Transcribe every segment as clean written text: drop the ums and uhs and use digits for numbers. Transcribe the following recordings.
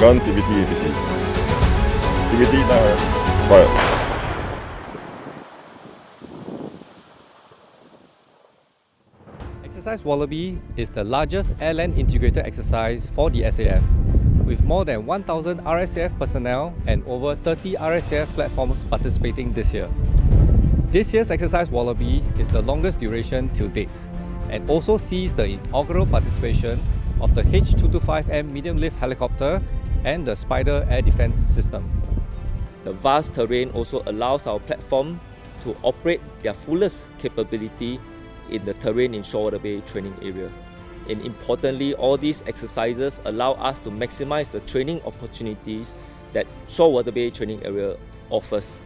Gun TVT APC. TVT fire. Exercise Wallaby is the largest airland integrated exercise for the SAF, with more than 1,000 RSAF personnel and over 30 RSAF platforms participating this year. This year's Exercise Wallaby is the longest duration till date, and also sees the inaugural participation of the H225M medium lift helicopter and the Spyder air defense system. The vast terrain also allows our platform to operate their fullest capability in the terrain in Shoalwater Bay Training Area. And importantly, all these exercises allow us to maximize the training opportunities that Shoalwater Bay Training Area offers.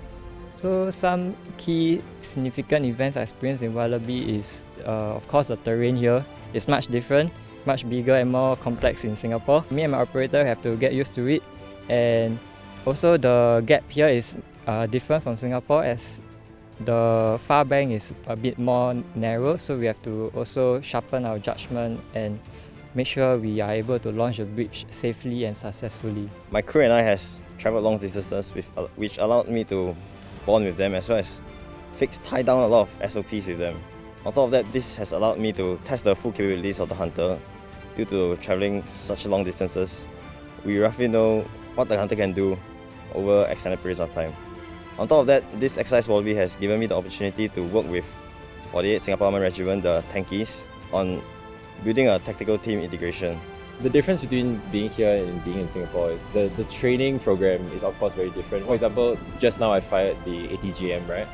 So some key significant events I experienced in Wallaby is, of course, the terrain here is much different, much bigger and more complex in Singapore. Me and my operator have to get used to it, and also the gap here is different from Singapore, as the far bank is a bit more narrow, so we have to also sharpen our judgment and make sure we are able to launch the bridge safely and successfully. My crew and I has travelled long distances, which allowed me to bond with them, as well as tie down a lot of SOPs with them. On top of that, this has allowed me to test the full capabilities of the Hunter. Due to travelling such long distances, we roughly know what the Hunter can do over extended periods of time. On top of that, this Exercise Wallaby has given me the opportunity to work with 48 Singapore Armored Regiment, the Tankies, on building a tactical team integration. The difference between being here and being in Singapore is the training program is of course very different. For example, just now I fired the ATGM, right?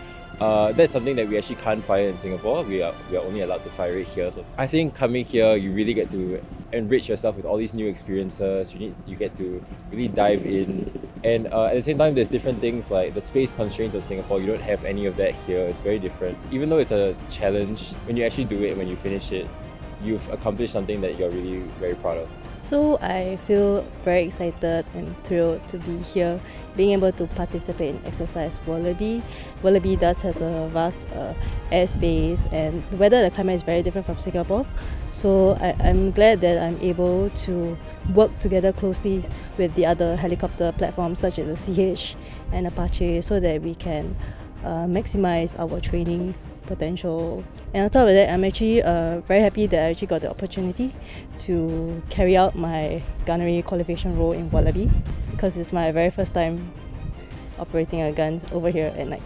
That's something that we actually can't fire in Singapore. We are only allowed to fire it here. So I think coming here, you really get to enrich yourself with all these new experiences. You get to really dive in, and at the same time, there's different things like the space constraints of Singapore. You don't have any of that here. It's very different. Even though it's a challenge, when you actually do it, when you finish it, you've accomplished something that you're really very proud of. So I feel very excited and thrilled to be here, being able to participate in Exercise Wallaby. Wallaby does has a vast airspace, and the weather, the climate is very different from Singapore. So I'm glad that I'm able to work together closely with the other helicopter platforms such as the CH and Apache, so that we can maximize our training potential. And on top of that, I'm actually very happy that I actually got the opportunity to carry out my gunnery qualification role in Wallaby, because it's my very first time operating a gun over here at night.